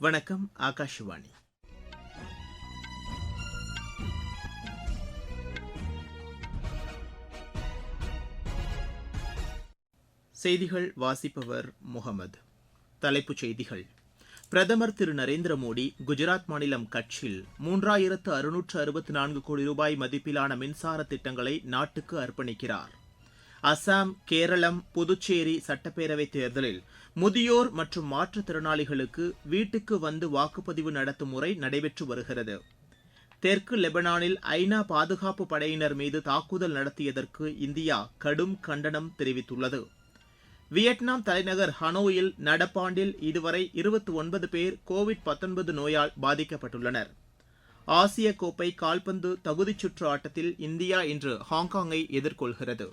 வணக்கம். ஆகாஷவாணி. செய்திகள் வாசிப்பவர் முகமது. தலைப்புச் செய்திகள். பிரதமர் திரு நரேந்திர மோடி குஜராத் மாநிலம் கட்சில் 3664 கோடி ரூபாய் மதிப்பிலான மின்சார திட்டங்களை நாட்டுக்கு அர்ப்பணிக்கிறார். அசாம், கேரளம், புதுச்சேரி சட்டப்பேரவைத் தேர்தலில் முதியோர் மற்றும் மாற்றுத்திறனாளிகளுக்கு வீட்டுக்கு வந்து வாக்குப்பதிவு நடத்தும் முறை நடைபெற்று வருகிறது. தெற்கு லெபனானில் ஐநா பாதுகாப்பு படையினர் மீது தாக்குதல் நடத்தியதற்கு இந்தியா கடும் கண்டனம் தெரிவித்துள்ளது. வியட்நாம் தலைநகர் ஹனோயில் நடப்பாண்டில் இதுவரை 29 பேர் கோவிட்-19 நோயால் பாதிக்கப்பட்டுள்ளனர். ஆசிய கோப்பை கால்பந்து தகுதிச் சுற்று ஆட்டத்தில் இந்தியா இன்று ஹாங்காங்கை எதிர்கொள்கிறது.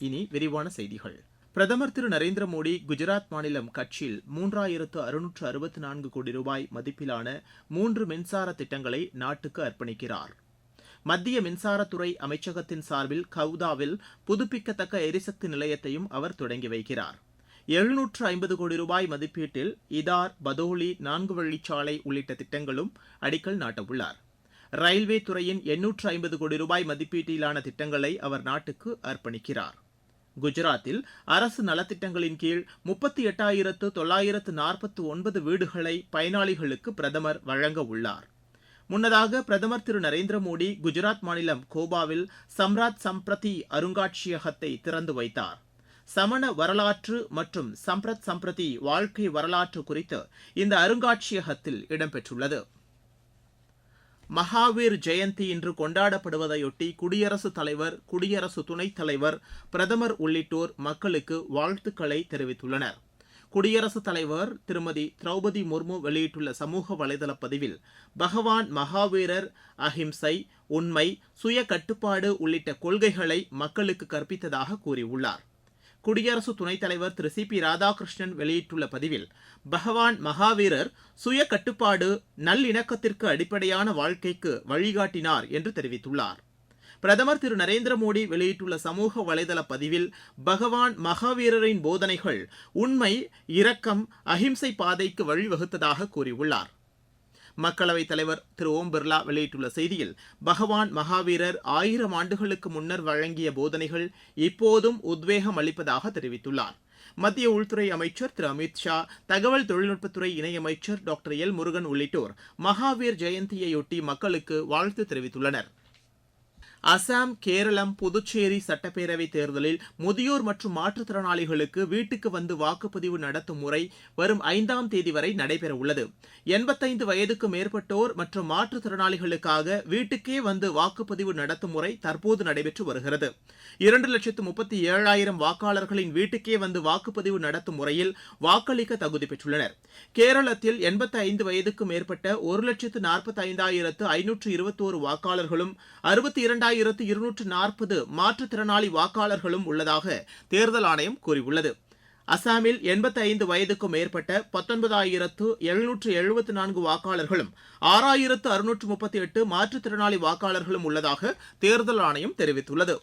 இனி விரிவான செய்திகள். பிரதமர் திரு நரேந்திர மோடி குஜராத் மாநிலம் கட்சில் 3664 கோடி ரூபாய் மதிப்பிலான 3 மின்சார திட்டங்களை நாட்டுக்கு அர்ப்பணிக்கிறார். மத்திய மின்சாரத்துறை அமைச்சகத்தின் சார்பில் கவுதாவில் புதுப்பிக்கத்தக்க எரிசக்தி நிலையத்தையும் அவர் தொடங்கி வைக்கிறார். 750 கோடி ரூபாய் மதிப்பீட்டில் இதார், பதோலி 4 வழிச்சாலை உள்ளிட்ட திட்டங்களும் அடிக்கல் நாட்டவுள்ளார். ரயில்வே துறையின் 850 கோடி ரூபாய் மதிப்பீட்டிலான திட்டங்களை அவர் நாட்டுக்கு அர்ப்பணிக்கிறார். குஜராத்தில் அரசு நலத்திட்டங்களின் கீழ் 38,949 வீடுகளை பயனாளிகளுக்கு பிரதமர் வழங்க உள்ளார். முன்னதாக பிரதமர் திரு நரேந்திர மோடி குஜராத் மாநிலம் கோபாவில் சம்ராட் சம்பிரதி அருங்காட்சியகத்தை திறந்து வைத்தார். சமண வரலாற்று மற்றும் சம்பிரத் சம்பிரதி வாழ்க்கை வரலாற்று குறித்து இந்த அருங்காட்சியகத்தில் இடம்பெற்றுள்ளது. மகாவீர் ஜெயந்தி இன்று கொண்டாடப்படுவதையொட்டி குடியரசுத் தலைவர், குடியரசு துணைத் தலைவர், பிரதமர் உள்ளிட்டோர் மக்களுக்கு வாழ்த்துக்களை தெரிவித்துள்ளனர். குடியரசுத் தலைவர் திருமதி திரௌபதி முர்மு வெளியிட்டுள்ள சமூக வலைதள பதிவில் பகவான் மகாவீரர் அஹிம்சை, உண்மை, சுய கட்டுப்பாடு உள்ளிட்ட கொள்கைகளை மக்களுக்கு கற்பித்ததாக கூறியுள்ளார். குடியரசு துணைத் தலைவர் திரு சி பி ராதாகிருஷ்ணன் வெளியிட்டுள்ள பதிவில் பகவான் மகாவீரர் சுய கட்டுப்பாடு, நல்லிணக்கத்திற்கு அடிப்படையான வாழ்க்கைக்கு வழிகாட்டினார் என்று தெரிவித்துள்ளார். பிரதமர் திரு நரேந்திர மோடி வெளியிட்டுள்ள சமூக வலைதள பதிவில் பகவான் மகாவீரரின் போதனைகள் உண்மை, இரக்கம், அஹிம்சை பாதைக்கு வழிவகுத்ததாக கூறியுள்ளார். மக்களவைத் தலைவர் திரு ஓம் பிர்லா வெளியிட்டுள்ள செய்தியில் பகவான் மகாவீரர் 1000 ஆண்டுகளுக்கு முன்னர் வழங்கிய போதனைகள் இப்போதும் உத்வேகம் அளிப்பதாக தெரிவித்துள்ளார். மத்திய உள்துறை அமைச்சர் திரு அமித் ஷா, தகவல் தொழில்நுட்பத்துறை இணையமைச்சர் டாக்டர் எல் முருகன் உள்ளிட்டோர் மகாவீர் ஜெயந்தியையொட்டி மக்களுக்கு வாழ்த்து தெரிவித்துள்ளனர். அசாம், கேரளம், புதுச்சேரி சட்டப்பேரவைத் தேர்தலில் முதியோர் மற்றும் மாற்றுத்திறனாளிகளுக்கு வீட்டுக்கு வந்து வாக்குப்பதிவு நடத்தும் முறை வரும் 5ஆம் தேதி வரை நடைபெறவுள்ளது. 85 வயதுக்கு மேற்பட்டோர் மற்றும் மாற்றுத்திறனாளிகளுக்காக வீட்டுக்கே வந்து வாக்குப்பதிவு நடத்தும் முறை தற்போது நடைபெற்று வருகிறது. 2,37,000 வாக்காளர்களின் வீட்டுக்கே வந்து வாக்குப்பதிவு நடத்தும் முறையில் வாக்களிக்க தகுதி பெற்றுள்ளனர். கேரளத்தில் 85 வயதுக்கு மேற்பட்ட 1,45,521 வாக்காளர்களும் 62,240 மாற்றுத்திறனாளி வாக்காளர்களும் உள்ளதாக தேர்தல் ஆணையம் கூறியுள்ளது. அசாமில் 85 வயதுக்கும் மேற்பட்ட 19,774 வாக்காளர்களும் 6,638 மாற்றுத்திறனாளி வாக்காளர்களும் உள்ளதாக தேர்தல் ஆணையம் தெரிவித்துள்ளது.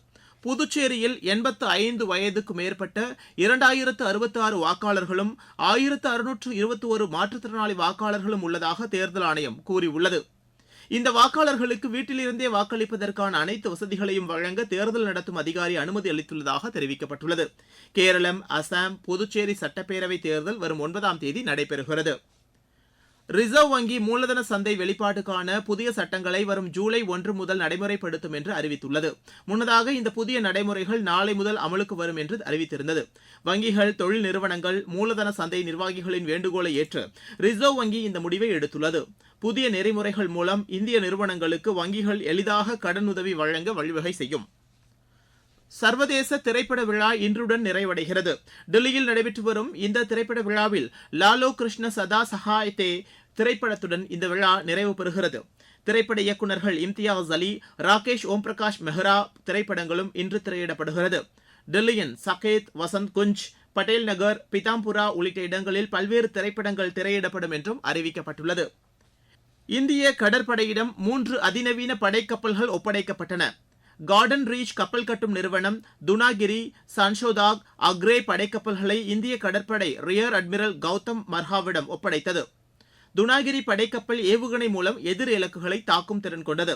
புதுச்சேரியில் 85 வயதுக்கு மேற்பட்ட 2,066 வாக்காளர்களும் 1,621 மாற்றுத்திறனாளி வாக்காளர்களும் உள்ளதாக தேர்தல் ஆணையம் கூறியுள்ளது. இந்த வாக்காளர்களுக்கு வீட்டிலிருந்தே வாக்களிப்பதற்கான அனைத்து வசதிகளையும் வழங்க தேர்தல் நடத்தும் அதிகாரி அனுமதி அளித்துள்ளதாக தெரிவிக்கப்பட்டுள்ளது. கேரளம், அசாம், புதுச்சேரி சட்டப்பேரவை தேர்தல் வரும் 9ஆம் தேதி நடைபெறுகிறது. ரிசர்வ் வங்கி மூலதன சந்தை வெளிப்பாட்டுக்கான புதிய சட்டங்களை வரும் ஜூலை 1 முதல் நடைமுறைப்படுத்தும் என்று அறிவித்துள்ளது. முன்னதாக இந்த புதிய நடைமுறைகள் நாளை முதல் அமலுக்கு வரும் என்று அறிவித்திருந்தது. வங்கிகள், தொழில் நிறுவனங்கள், மூலதன சந்தை நிர்வாகிகளின் வேண்டுகோளை ஏற்று ரிசர்வ் வங்கி இந்த முடிவை எடுத்துள்ளது. புதிய நெறிமுறைகள் மூலம் இந்திய நிறுவனங்களுக்கு வங்கிகள் எளிதாக கடனுதவி வழங்க வழிவகை செய்யும். சர்வதேச திரைப்பட விழா இன்றுடன் நிறைவடைகிறது. டெல்லியில் நடைபெற்று வரும் இந்த திரைப்பட விழாவில் லாலோ கிருஷ்ண சதா சகாயத்தே திரைப்படத்துடன் இந்த விழா நிறைவு பெறுகிறது. திரைப்பட இயக்குநர்கள் இம்தியாஸ் அலி, ராகேஷ் ஓம்பிரகாஷ் மெஹ்ரா திரைப்படங்களும் இன்று திரையிடப்படுகிறது. டெல்லியின் சகேத், வசந்த் குஞ்ச், பட்டேல் நகர், பிதாம்புரா உள்ளிட்ட இடங்களில் பல்வேறு திரைப்படங்கள் திரையிடப்படும் என்றும் அறிவிக்கப்பட்டுள்ளது. இந்திய கடற்படையிடம் 3 அதிநவீன படைக்கப்பல்கள் ஒப்படைக்கப்பட்டன. கார்டன் ரீச் கப்பல் கட்டும் நிறுவனம் துனாகிரி, சன்ஷோதாக், அக்ரே படைக்கப்பல்களை இந்திய கடற்படை ரியர் அட்மிரல் கௌதம் மர்ஹாவிடம் ஒப்படைத்தது. துனாகிரி படைக்கப்பல் ஏவுகணை மூலம் எதிர் இலக்குகளை தாக்கும் திறன் கொண்டது.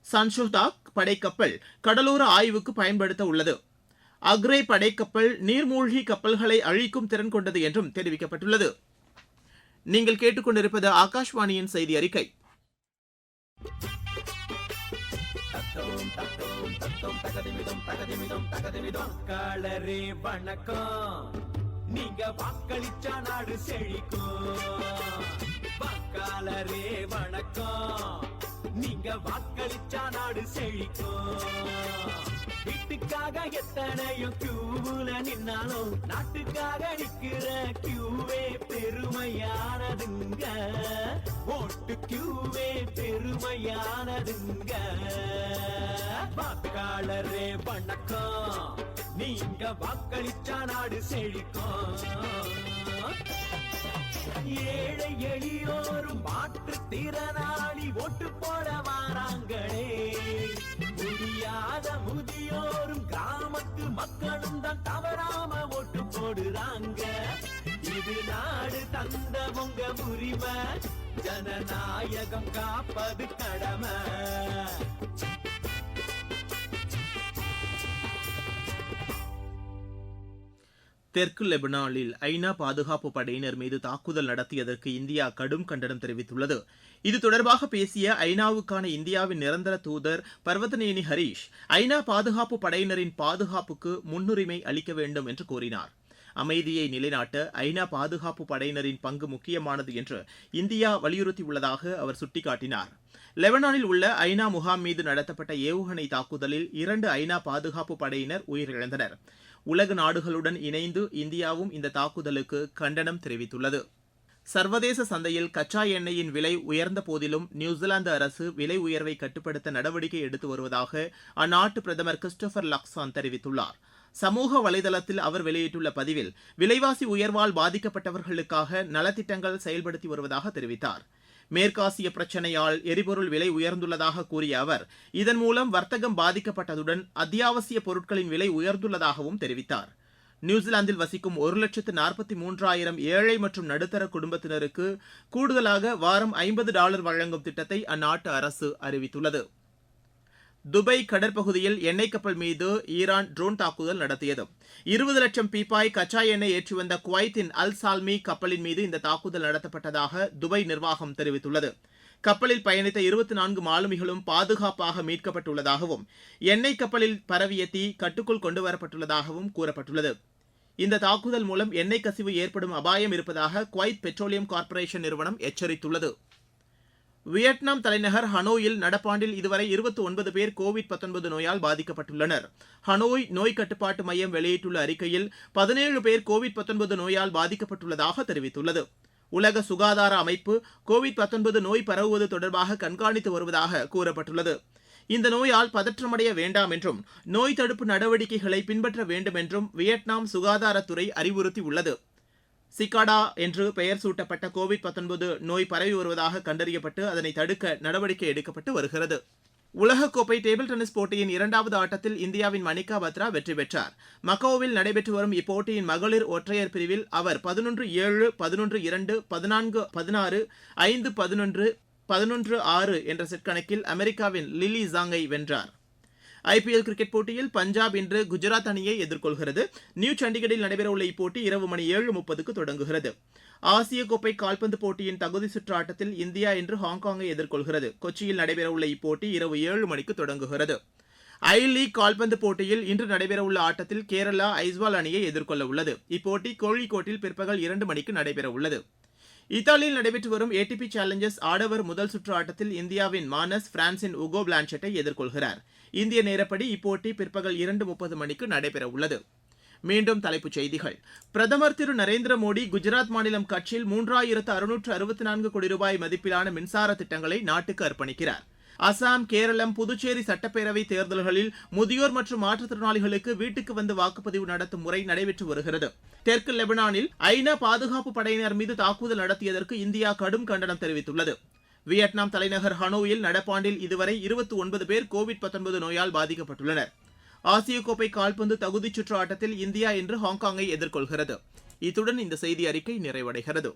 சன்ஷோதாக் படைக்கப்பல் கடலோர ஆய்வுக்கு பயன்படுத்த உள்ளது. அக்ரே படைக்கப்பல் நீர்மூழ்கி கப்பல்களை அழிக்கும் திறன் கொண்டது என்றும் தெரிவிக்கப்பட்டுள்ளது. நீங்கள் கேட்டுக்கொண்டிருப்பது ஆகாஷ்வாணியின் செய்தி அறிக்கை. வாக்காளரே வணக்கம், நீங்க வாக்களிச்சா நாடு செழிக்கும். வாக்காளரே வணக்கம், நீங்க வாக்களிச்சா நாடு செழிக்கும். வீட்டுக்காக எத்தனையும் கியூல நின்னாலும் நாட்டுக்காக நிக்கிற கியூவே பெருமையானதுங்க. ஓட்டு கியூவே பெருமையானதுங்க. வாக்காளரே வணக்கம், நீங்க வாக்களிச்சா நாடு செழிக்கும். ஏழை எளியோரும் மாற்றுத்திறனாளி ஓட்டு போட வாராங்களே. முடியாத முதியோரும் கிராமத்து மக்களும் தான் தவறாம ஓட்டு போடுறாங்க. இது நாடு தந்த உங்க உரிமை, ஜனநாயகம் காப்பது கடமை. தெற்கு லெபனானில் ஐநா பாதுகாப்பு படையினர் மீது தாக்குதல் நடத்தியதற்கு இந்தியா கடும் கண்டனம் தெரிவித்துள்ளது. இது தொடர்பாக பேசிய ஐநாவுக்கான இந்தியாவின் நிரந்தர தூதர் பர்வதனேனி ஹரீஷ், ஐநா பாதுகாப்பு படையினரின் பாதுகாப்புக்கு முன்னுரிமை அளிக்க வேண்டும் என்று கூறினார். அமைதியை நிலைநாட்ட ஐநா பாதுகாப்பு படையினரின் பங்கு முக்கியமானது என்று இந்தியா வலியுறுத்தியுள்ளதாக அவர் சுட்டிக்காட்டினார். லெபனானில் உள்ள ஐநா முகாம் மீது நடத்தப்பட்ட ஏவுகணை தாக்குதலில் 2 ஐநா பாதுகாப்பு படையினர் உயிரிழந்தனர். உலக நாடுகளுடன் இணைந்து இந்தியாவும் இந்த தாக்குதலுக்கு கண்டனம் தெரிவித்துள்ளது. சர்வதேச சந்தையில் கச்சா எண்ணெயின் விலை உயர்ந்த போதிலும் நியூசிலாந்து அரசு விலை உயர்வை கட்டுப்படுத்த நடவடிக்கை எடுத்து வருவதாக அந்நாட்டு பிரதமர் கிறிஸ்டோபர் லக்சான் தெரிவித்துள்ளார். சமூக வலைதளத்தில் அவர் வெளியிட்டுள்ள பதிவில் விலைவாசி உயர்வால் பாதிக்கப்பட்டவர்களுக்காக நலத்திட்டங்கள் செயல்படுத்தி வருவதாக தெரிவித்தார். மேற்காசிய பிரச்சினையால் எரிபொருள் விலை உயர்ந்துள்ளதாக கூறிய அவர், இதன் மூலம் வர்த்தகம் பாதிக்கப்பட்டதுடன் அத்தியாவசிய பொருட்களின் விலை உயர்ந்துள்ளதாகவும் தெரிவித்தார். நியூசிலாந்தில் வசிக்கும் 1,43,000 ஏழை மற்றும் நடுத்தர குடும்பத்தினருக்கு கூடுதலாக வாரம் $50 வழங்கும் திட்டத்தை அந்நாட்டு அரசு அறிவித்துள்ளது. துபாய் கடற்பகுதியில் எண்ணெய் கப்பல் மீது ஈரான் ட்ரோன் தாக்குதல் நடத்தியது. 20 லட்சம் பீப்பாய் கச்சா எண்ணெய் ஏற்றி வந்த குவைத்தின் அல் சால்மி கப்பலின் மீது இந்த தாக்குதல் நடத்தப்பட்டதாக துபாய் நிர்வாகம் தெரிவித்துள்ளது. கப்பலில் பயணித்த 24 மாலுமிகளும் பாதுகாப்பாக மீட்கப்பட்டுள்ளதாகவும் எண்ணெய் கப்பலில் பரவிய தீ கட்டுக்குள் கொண்டுவரப்பட்டுள்ளதாகவும் கூறப்பட்டுள்ளது. இந்த தாக்குதல் மூலம் எண்ணெய் கசிவு ஏற்படும் அபாயம் இருப்பதாக குவைத் பெட்ரோலியம் கார்ப்பரேஷன் நிறுவனம் எச்சரித்துள்ளது. வியட்நாம் தலைநகர் ஹனோயில் நடப்பாண்டில் இதுவரை 29 பேர் கோவிட்-19 நோயால் பாதிக்கப்பட்டுள்ளனர். ஹனோய் நோய் கட்டுப்பாட்டு மையம் வெளியிட்டுள்ள அறிக்கையில் 17 பேர் கோவிட்-19 நோயால் பாதிக்கப்பட்டுள்ளதாக தெரிவித்துள்ளது. உலக சுகாதார அமைப்பு கோவிட்-19 நோய் பரவுவது தொடர்பாக கண்காணித்து வருவதாக கூறப்பட்டுள்ளது. இந்த நோயால் பதற்றமடைய வேண்டாம் என்றும் நோய் தடுப்பு நடவடிக்கைகளை பின்பற்ற வேண்டும் என்றும் வியட்நாம் சுகாதாரத்துறை அறிவுறுத்தியுள்ளது. சிகாடா என்று பெயர் சூட்டப்பட்ட கோவிட்-19 நோய் பரவி வருவதாக கண்டறியப்பட்டு அதனை தடுக்க நடவடிக்கை எடுக்கப்பட்டு வருகிறது. உலகக்கோப்பை டேபிள் டென்னிஸ் போட்டியின் 2வது ஆட்டத்தில் இந்தியாவின் மணிகா பத்ரா வெற்றி பெற்றார். மக்காவோவில் நடைபெற்று வரும் இப்போட்டியின் மகளிர் ஒற்றையர் பிரிவில் அவர் 11-7, 11-2, 14-16, 5-11, 11-6 என்ற செட் கணக்கில் அமெரிக்காவின் லிலி ஜாங்கை வென்றார். ஐபிஎல் கிரிக்கெட் போட்டியில் பஞ்சாப் இன்று குஜராத் அணியை எதிர்கொள்கிறது. நியூ சண்டிகரில் நடைபெறவுள்ள இப்போட்டி இரவு மணி 7:30க்கு தொடங்குகிறது. ஆசிய கோப்பை கால்பந்து போட்டியின் தகுதி சுற்று ஆட்டத்தில் இந்தியா இன்று ஹாங்காங்கை எதிர்கொள்கிறது. கொச்சியில் நடைபெறவுள்ள இப்போட்டி இரவு 7 மணிக்கு தொடங்குகிறது. ஐ லீக் கால்பந்து போட்டியில் இன்று நடைபெறவுள்ள ஆட்டத்தில் கேரளா ஐஸ்வால் அணியை எதிர்கொள்ள உள்ளது. இப்போட்டி கோழிக்கோட்டில் பிற்பகல் 2 மணிக்கு நடைபெறவுள்ளது. இத்தாலியில் நடைபெற்று வரும் ஏடிபி சேலஞ்சர்ஸ் ஆடவர் முதல் சுற்று ஆட்டத்தில் இந்தியாவின் மானஸ் பிரான்சின் உகோ பிளான்செட்டை எதிர்கொள்கிறார். இந்திய நேரப்படி இப்போட்டி பிற்பகல் 2:30 மணிக்கு நடைபெறவுள்ளது. மீண்டும் தலைப்புச் செய்திகள். பிரதமர் திரு நரேந்திர மோடி குஜராத் மாநிலம் கட்சில் 3664 கோடி ரூபாய் மதிப்பிலான மின்சார திட்டங்களை நாட்டுக்கு அர்ப்பணிக்கிறார். அசாம், கேரளம், புதுச்சேரி சட்டப்பேரவை தேர்தல்களில் முதியோர் மற்றும் மாற்றுத்திறனாளிகளுக்கு வீட்டுக்கு வந்து வாக்குப்பதிவு நடத்தும் முறை நடைபெற்று வருகிறது. தெற்கு லெபனானில் ஐநா பாதுகாப்பு படையினர் மீது தாக்குதல் நடத்தியதற்கு இந்தியா கடும் கண்டனம் தெரிவித்துள்ளது. வியட்நாம் தலைநகர் ஹனோயில் நடப்பாண்டில் இதுவரை 29 பேர் கோவிட்-19 நோயால் பாதிக்கப்பட்டுள்ளனர். ஆசிய கோப்பை கால்பந்து தகுதிச் சுற்று ஆட்டத்தில் இந்தியா இன்று ஹாங்காங்கை எதிர்கொள்கிறது. இத்துடன் இந்த செய்தி அறிக்கை நிறைவடைகிறது.